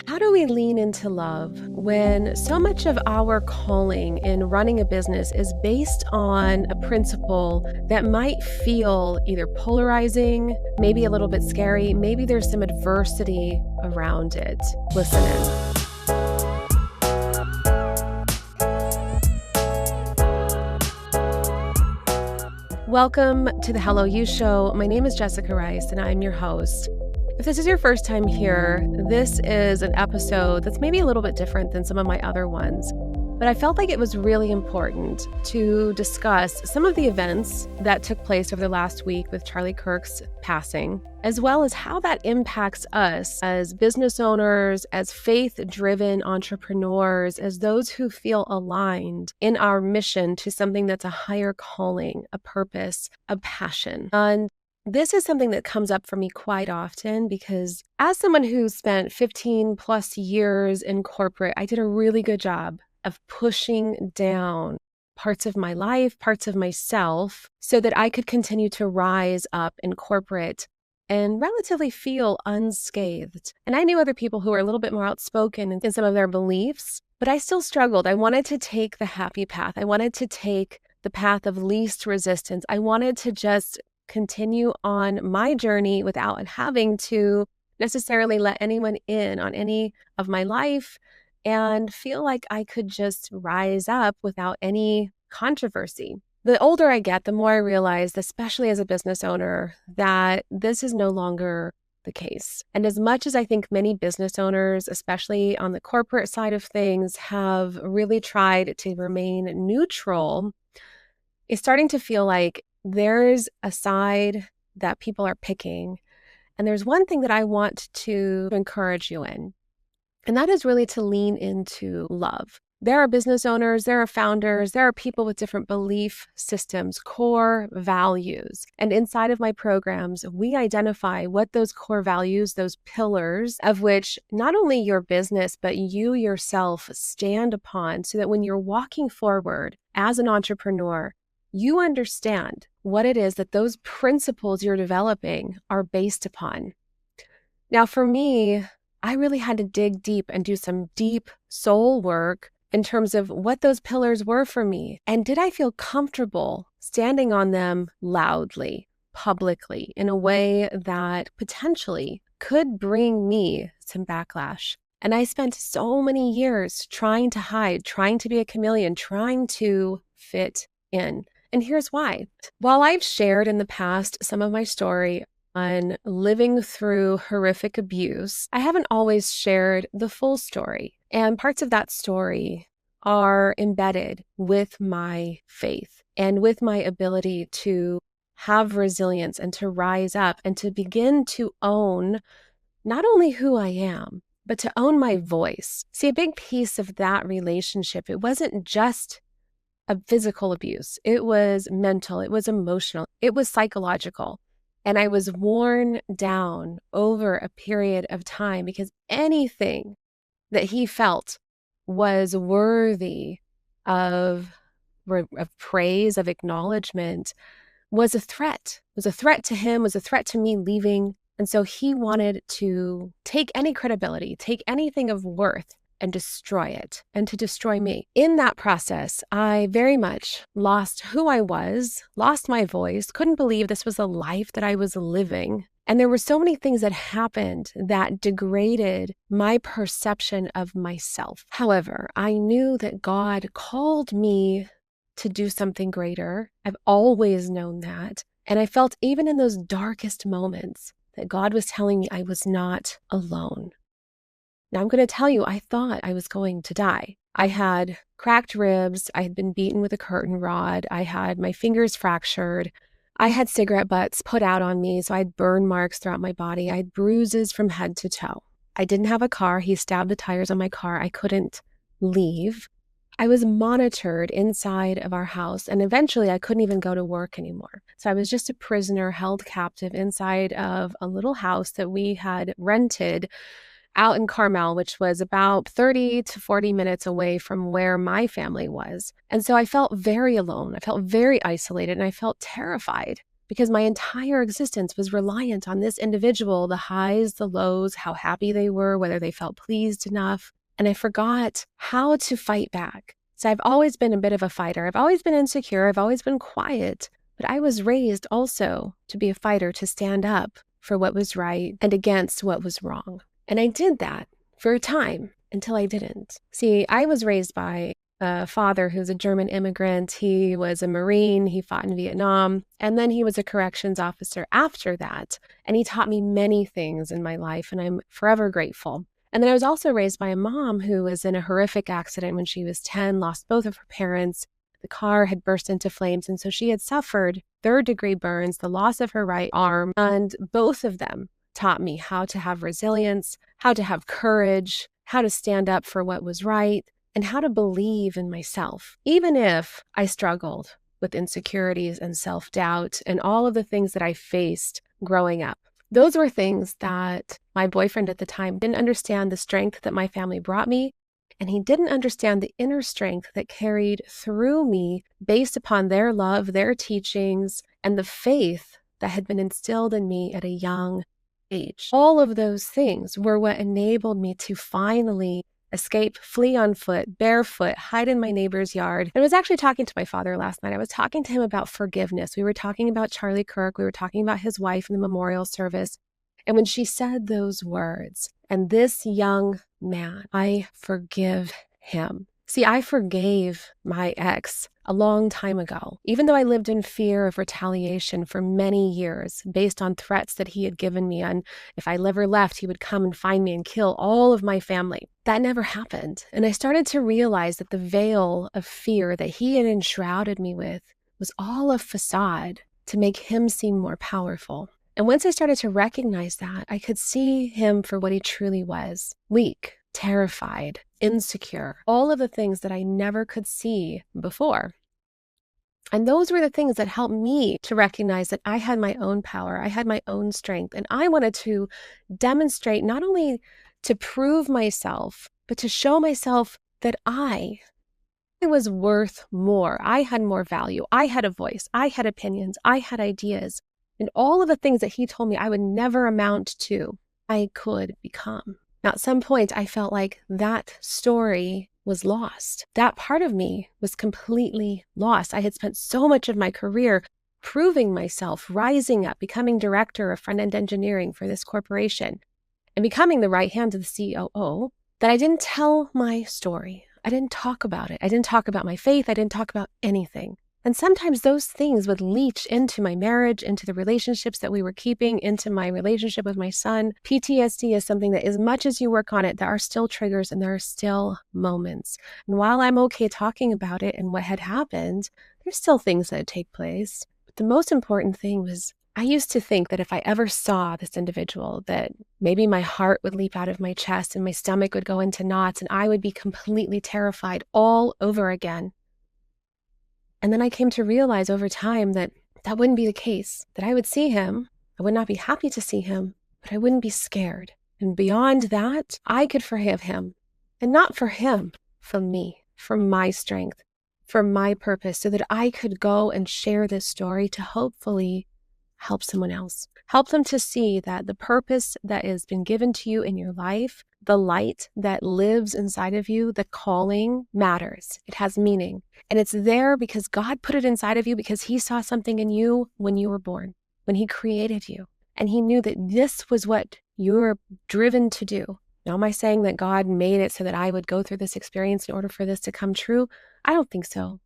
How do we lean into love when so much of our calling in running a business is based on a principle that might feel either polarizing, maybe a little bit scary, maybe there's some adversity around it? Listen in. Welcome to the Hello You Show. My name is Jessica Rice, and I'm your host. If this is your first time here, this is an episode that's maybe a little bit different than some of my other ones, but I felt like it was really important to discuss some of the events that took place over the last week with Charlie Kirk's passing, as well as how that impacts us as business owners, as faith-driven entrepreneurs, as those who feel aligned in our mission to something that's a higher calling, a purpose, a passion. And this is something that comes up for me quite often because as someone who spent 15 plus years in corporate, I did a really good job of pushing down parts of my life, parts of myself, so that I could continue to rise up in corporate and relatively feel unscathed. And I knew other people who were a little bit more outspoken in some of their beliefs, but I still struggled. I wanted to take the happy path. I wanted to take the path of least resistance. I wanted to just continue on my journey without having to necessarily let anyone in on any of my life and feel like I could just rise up without any controversy. The older I get, the more I realize, especially as a business owner, that this is no longer the case. And as much as I think many business owners, especially on the corporate side of things, have really tried to remain neutral, it's starting to feel like there's a side that people are picking. And there's one thing that I want to encourage you in, and that is really to lean into love. There are business owners, there are founders, there are people with different belief systems, core values. And inside of my programs, we identify what those core values, those pillars of which not only your business, but you yourself stand upon, so that when you're walking forward as an entrepreneur, you understand what it is that those principles you're developing are based upon. Now, for me, I really had to dig deep and do some deep soul work in terms of what those pillars were for me. And did I feel comfortable standing on them loudly, publicly, in a way that potentially could bring me some backlash? And I spent so many years trying to hide, trying to be a chameleon, trying to fit in. And here's why. While I've shared in the past some of my story on living through horrific abuse, I haven't always shared the full story. And parts of that story are embedded with my faith and with my ability to have resilience and to rise up and to begin to own not only who I am, but to own my voice. See, a big piece of that relationship, it wasn't just a physical abuse. It was mental, it was emotional, it was psychological. And I was worn down over a period of time because anything that he felt was worthy of praise, of acknowledgement, was a threat. It was a threat to him, was a threat to me leaving. And so he wanted to take any credibility, take anything of worth, and destroy it, and to destroy me. In that process, I very much lost who I was, lost my voice, couldn't believe this was a life that I was living. And there were so many things that happened that degraded my perception of myself. However, I knew that God called me to do something greater. I've always known that. And I felt even in those darkest moments that God was telling me I was not alone. Now, I'm going to tell you, I thought I was going to die. I had cracked ribs. I had been beaten with a curtain rod. I had my fingers fractured. I had cigarette butts put out on me, so I had burn marks throughout my body. I had bruises from head to toe. I didn't have a car. He stabbed the tires on my car. I couldn't leave. I was monitored inside of our house, and eventually I couldn't even go to work anymore. So I was just a prisoner held captive inside of a little house that we had rented out in Carmel, which was about 30 to 40 minutes away from where my family was. And so I felt very alone. I felt very isolated, and I felt terrified. because my entire existence was reliant on this individual, the highs, the lows, how happy they were, whether they felt pleased enough. And I forgot how to fight back. So I've always been a bit of a fighter. I've always been insecure. I've always been quiet. But I was raised also to be a fighter, to stand up for what was right and against what was wrong. And I did that for a time until I didn't. See, I was raised by a father who's a German immigrant. He was a Marine. He fought in Vietnam. And then he was a corrections officer after that. And he taught me many things in my life, and I'm forever grateful. And then I was also raised by a mom who was in a horrific accident when she was 10, lost both of her parents. The car had burst into flames, and so she had suffered third-degree burns, the loss of her right arm, and both of them taught me how to have resilience, how to have courage, how to stand up for what was right, and how to believe in myself, even if I struggled with insecurities and self-doubt and all of the things that I faced growing up. Those were things that my boyfriend at the time didn't understand the strength that my family brought me, and he didn't understand the inner strength that carried through me based upon their love, their teachings, and the faith that had been instilled in me at a young age. All of those things were what enabled me to finally escape, flee on foot, barefoot, hide in my neighbor's yard. I was actually talking to my father last night. I was talking to him about forgiveness. We were talking about Charlie Kirk. We were talking about his wife in the memorial service. And when she said those words, and this young man, I forgive him. See, I forgave my ex a long time ago, even though I lived in fear of retaliation for many years based on threats that he had given me on if I ever left, he would come and find me and kill all of my family. That never happened. And I started to realize that the veil of fear that he had enshrouded me with was all a facade to make him seem more powerful. And once I started to recognize that, I could see him for what he truly was: weak, terrified, insecure, all of the things that I never could see before. And those were the things that helped me to recognize that I had my own power, I had my own strength, and I wanted to demonstrate, not only to prove myself, but to show myself that I was worth more. I had more value. I had a voice. I had opinions. I had ideas. And all of the things that he told me I would never amount to, I could become. Now, at some point, I felt like that story was lost. That part of me was completely lost. I had spent so much of my career proving myself, rising up, becoming director of front-end engineering for this corporation, and becoming the right hand of the COO, that I didn't tell my story. I didn't talk about it. I didn't talk about my faith. I didn't talk about anything. And sometimes those things would leach into my marriage, into the relationships that we were keeping, into my relationship with my son. PTSD is something that, as much as you work on it, there are still triggers and there are still moments. And while I'm okay talking about it and what had happened, there's still things that take place. But the most important thing was, I used to think that if I ever saw this individual, that maybe my heart would leap out of my chest and my stomach would go into knots and I would be completely terrified all over again. And then I came to realize over time that that wouldn't be the case, that I would see him, I would not be happy to see him, but I wouldn't be scared. And beyond that, I could forgive him. And not for him, for me, for my strength, for my purpose, so that I could go and share this story to hopefully help someone else. Help them to see that the purpose that has been given to you in your life, the light that lives inside of you, the calling matters. It has meaning. And it's there because God put it inside of you, because he saw something in you when you were born, when he created you. And he knew that this was what you were driven to do. Now, am I saying that God made it so that I would go through this experience in order for this to come true? I don't think so.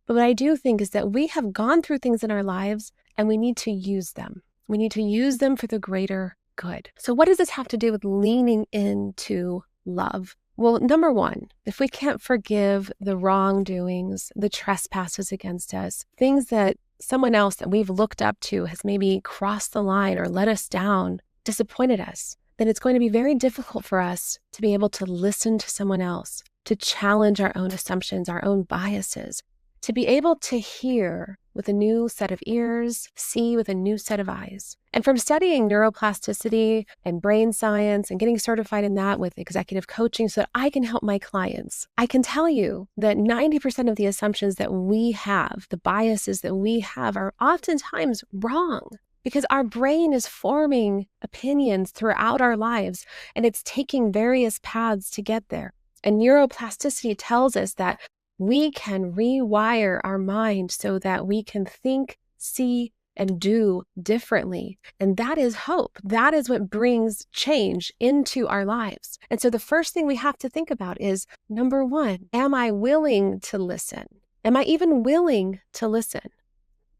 But what I do think is that we have gone through things in our lives and we need to use them. We need to use them for the greater good. So what does this have to do with leaning into love? Well, number one, if we can't forgive the wrongdoings, the trespasses against us, things that someone else that we've looked up to has maybe crossed the line or let us down, disappointed us, then it's going to be very difficult for us to be able to listen to someone else, to challenge our own assumptions, our own biases, to be able to hear with a new set of ears, see with a new set of eyes. And from studying neuroplasticity and brain science and getting certified in that with executive coaching so that I can help my clients, I can tell you that 90% of the assumptions that we have, the biases that we have, are oftentimes wrong because our brain is forming opinions throughout our lives and it's taking various paths to get there. And neuroplasticity tells us that we can rewire our mind so that we can think, see, and do differently. And that is hope. That is what brings change into our lives. And so the first thing we have to think about is, number one, am I willing to listen? Am I even willing to listen?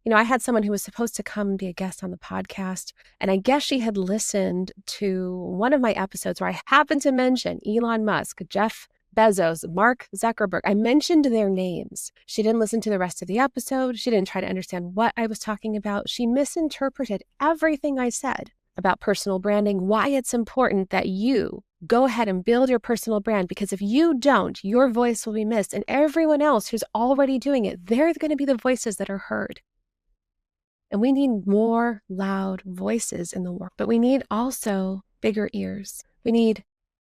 You know, I had someone who was supposed to come and be a guest on the podcast, and I guess she had listened to one of my episodes where I happened to mention Elon Musk, Jeff Bezos, Mark Zuckerberg. I mentioned their names. She didn't listen to the rest of the episode. She didn't try to understand what I was talking about. She misinterpreted everything I said about personal branding, why it's important that you go ahead and build your personal brand, because if you don't, your voice will be missed, and everyone else who's already doing it, they're going to be the voices that are heard. And we need more loud voices in the world, but we need also bigger ears. We need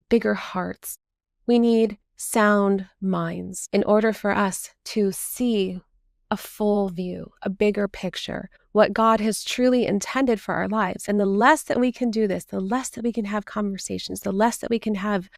bigger hearts. We need sound minds in order for us to see a full view, a bigger picture, what God has truly intended for our lives. And the less that we can do this, the less that we can have conversations, the less that we can have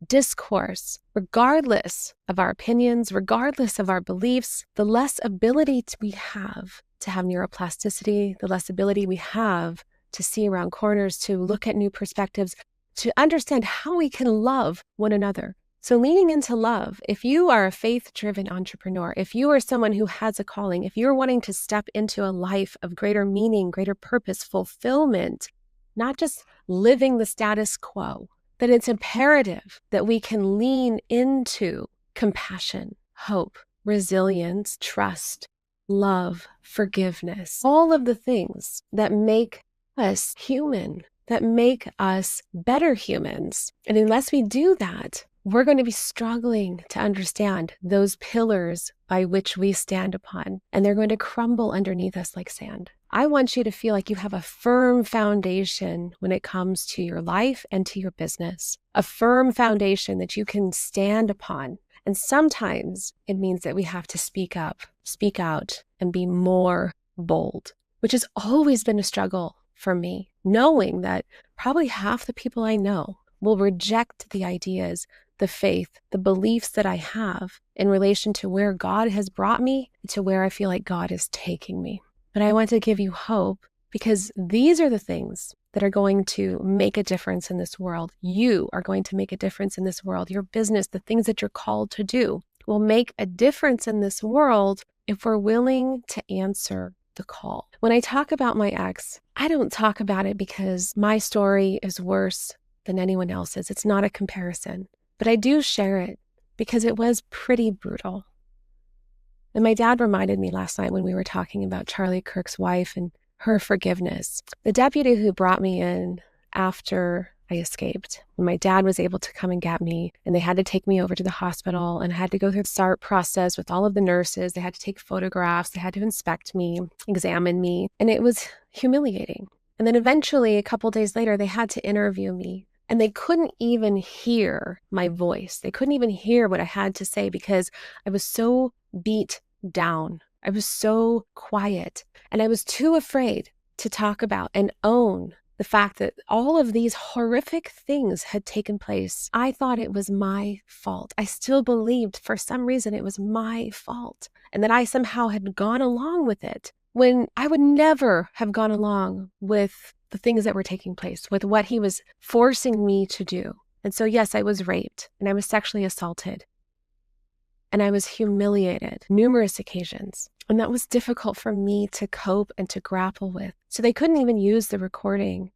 discourse, regardless of our opinions, regardless of our beliefs, the less ability we have to have neuroplasticity, the less ability we have to see around corners, to look at new perspectives, to understand how we can love one another. So leaning into love, if you are a faith-driven entrepreneur, if you are someone who has a calling, if you're wanting to step into a life of greater meaning, greater purpose, fulfillment, not just living the status quo, then it's imperative that we can lean into compassion, hope, resilience, trust, love, forgiveness, all of the things that make us human, that make us better humans. And unless we do that, we're going to be struggling to understand those pillars by which we stand upon, and they're going to crumble underneath us like sand. I want you to feel like you have a firm foundation when it comes to your life and to your business, a firm foundation that you can stand upon. And sometimes it means that we have to speak up, speak out, and be more bold, which has always been a struggle for me, knowing that probably half the people I know will reject the ideas, the faith, the beliefs that I have in relation to where God has brought me, to where I feel like God is taking me. But I want to give you hope, because these are the things that are going to make a difference in this world. You are going to make a difference in this world. Your business, the things that you're called to do, will make a difference in this world if we're willing to answer the call. When I talk about my ex, I don't talk about it because my story is worse than anyone else's. It's not a comparison. But I do share it because it was pretty brutal. And my dad reminded me last night when we were talking about Charlie Kirk's wife and her forgiveness. The deputy who brought me in after I escaped, when my dad was able to come and get me, and they had to take me over to the hospital, and I had to go through the SART process with all of the nurses. They had to take photographs. They had to inspect me, examine me, and it was humiliating. And then eventually, a couple days later, they had to interview me. And they couldn't even hear my voice. They couldn't even hear what I had to say because I was so beat down. I was so quiet. And I was too afraid to talk about and own the fact that all of these horrific things had taken place. I thought it was my fault. I still believed for some reason it was my fault, and that I somehow had gone along with it when I would never have gone along with the things that were taking place, with what he was forcing me to do. And so, yes, I was raped and I was sexually assaulted and I was humiliated numerous occasions. And that was difficult for me to cope and to grapple with. So they couldn't even use the recording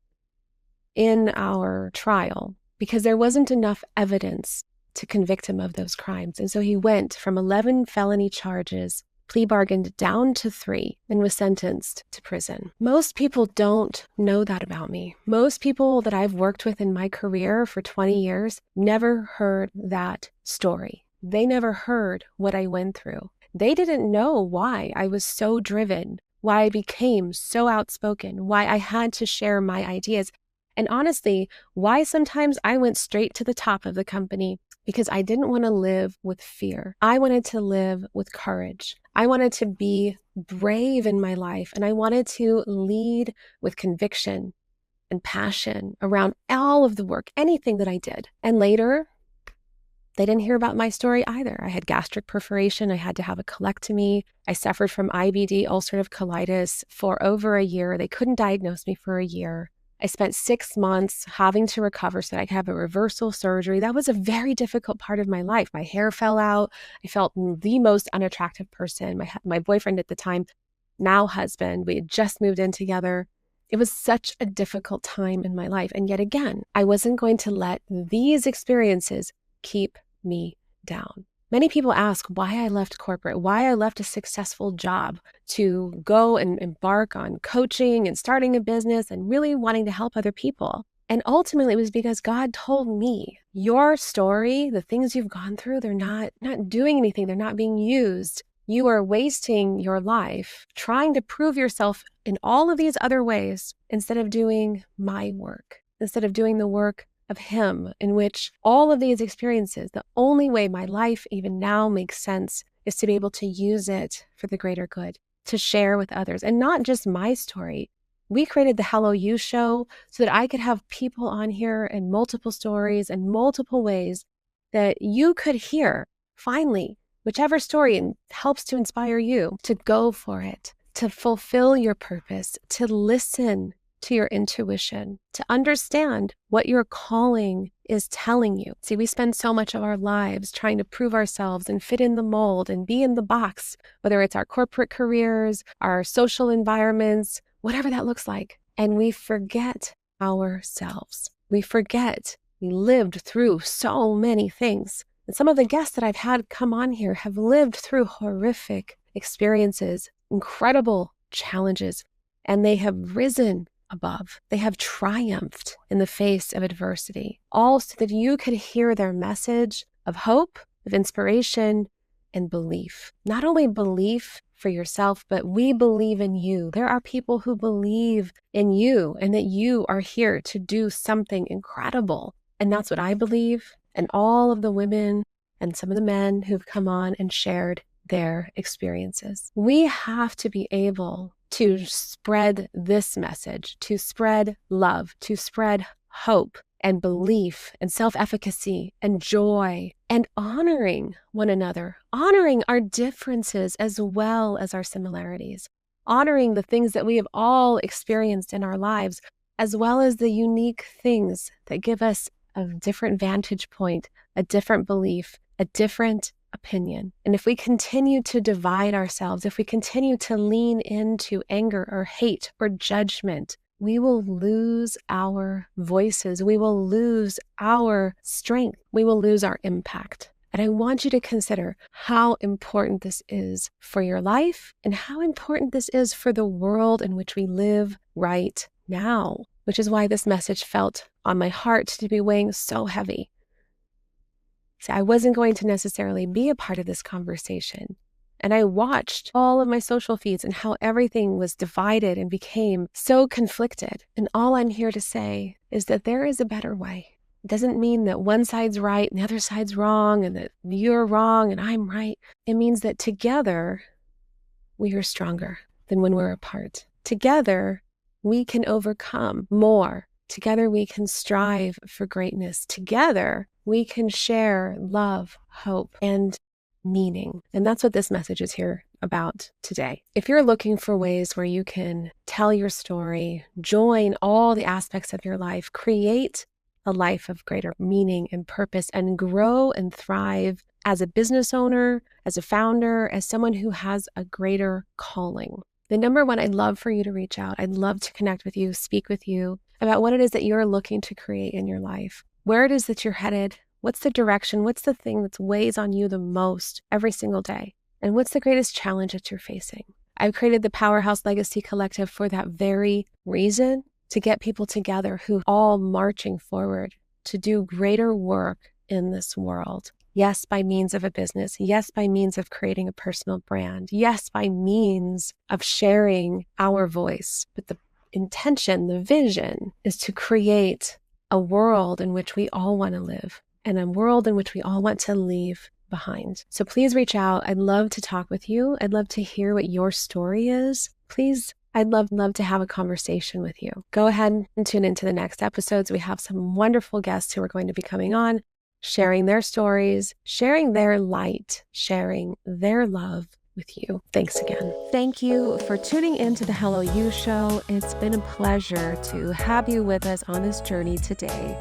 in our trial because there wasn't enough evidence to convict him of those crimes. And so he went from 11 felony charges, plea bargained down to 3, and was sentenced to prison. Most people don't know that about me. Most people that I've worked with in my career for 20 years never heard that story. They never heard what I went through. They didn't know why I was so driven, why I became so outspoken, why I had to share my ideas, and honestly, why sometimes I went straight to the top of the company, because I didn't want to live with fear. I wanted to live with courage. I wanted to be brave in my life, and I wanted to lead with conviction and passion around all of the work, anything that I did. And later, they didn't hear about my story either. I had gastric perforation. I had to have a colectomy. I suffered from IBD, ulcerative colitis, for over a year. They couldn't diagnose me for a year. I spent 6 months having to recover so that I could have a reversal surgery. That was a very difficult part of my life. My hair fell out. I felt the most unattractive person. My boyfriend at the time, now husband, we had just moved in together. It was such a difficult time in my life. And yet again, I wasn't going to let these experiences keep me down. Many people ask why I left corporate, why I left a successful job to go and embark on coaching and starting a business and really wanting to help other people. And ultimately, it was because God told me, your story, the things you've gone through, they're not doing anything. They're not being used. You are wasting your life trying to prove yourself in all of these other ways instead of doing my work, instead of doing the work of Him, in which all of these experiences, the only way my life even now makes sense is to be able to use it for the greater good, to share with others, and not just my story. We created the Hello You show so that I could have people on here and multiple stories and multiple ways that you could hear, finally, whichever story helps to inspire you to go for it, to fulfill your purpose, to listen to your intuition, to understand what your calling is telling you. See, we spend so much of our lives trying to prove ourselves and fit in the mold and be in the box, whether it's our corporate careers, our social environments, whatever that looks like. And we forget ourselves. We forget we lived through so many things. And some of the guests that I've had come on here have lived through horrific experiences, incredible challenges, and they have risen above. They have triumphed in the face of adversity, all so that you could hear their message of hope, of inspiration, and belief. Not only belief for yourself, but we believe in you. There are people who believe in you and that you are here to do something incredible. And that's what I believe, and all of the women and some of the men who've come on and shared their experiences. We have to be able to spread this message, to spread love, to spread hope and belief and self-efficacy and joy and honoring one another, honoring our differences as well as our similarities, honoring the things that we have all experienced in our lives, as well as the unique things that give us a different vantage point, a different belief, a different opinion. And if we continue to divide ourselves, if we continue to lean into anger or hate or judgment, we will lose our voices. We will lose our strength. We will lose our impact. And I want you to consider how important this is for your life and how important this is for the world in which we live right now, which is why this message felt on my heart to be weighing so heavy. See, I wasn't going to necessarily be a part of this conversation. And I watched all of my social feeds and how everything was divided and became so conflicted. And all I'm here to say is that there is a better way. It doesn't mean that one side's right and the other side's wrong and that you're wrong and I'm right. It means that together we are stronger than when we're apart. Together we can overcome more. Together we can strive for greatness. Together we can share love, hope, and meaning. And that's what this message is here about today. If you're looking for ways where you can tell your story, join all the aspects of your life, create a life of greater meaning and purpose, and grow and thrive as a business owner, as a founder, as someone who has a greater calling, then number one, I'd love for you to reach out. I'd love to connect with you, speak with you about what it is that you're looking to create in your life, where it is that you're headed, what's the direction, what's the thing that weighs on you the most every single day, and what's the greatest challenge that you're facing. I've created the Powerhouse Legacy Collective for that very reason, to get people together who all marching forward to do greater work in this world. Yes, by means of a business. Yes, by means of creating a personal brand. Yes, by means of sharing our voice. But the intention, the vision is to create a world in which we all want to live and a world in which we all want to leave behind. So please reach out. I'd love to talk with you. I'd love to hear what your story is. Please, I'd love to have a conversation with you. Go ahead and tune into the next episodes. We have some wonderful guests who are going to be coming on, sharing their stories, sharing their light, sharing their love with you. Thanks again. Thank you for tuning into the Hello You Show. It's been a pleasure to have you with us on this journey today.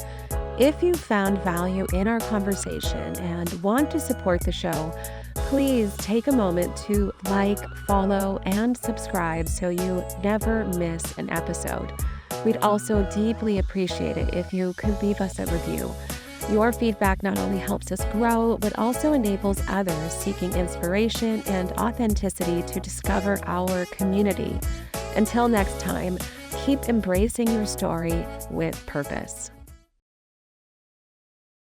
If you found value in our conversation and want to support the show, please take a moment to like, follow, and subscribe so you never miss an episode. We'd also deeply appreciate it if you could leave us a review. Your feedback not only helps us grow, but also enables others seeking inspiration and authenticity to discover our community. Until next time, keep embracing your story with purpose.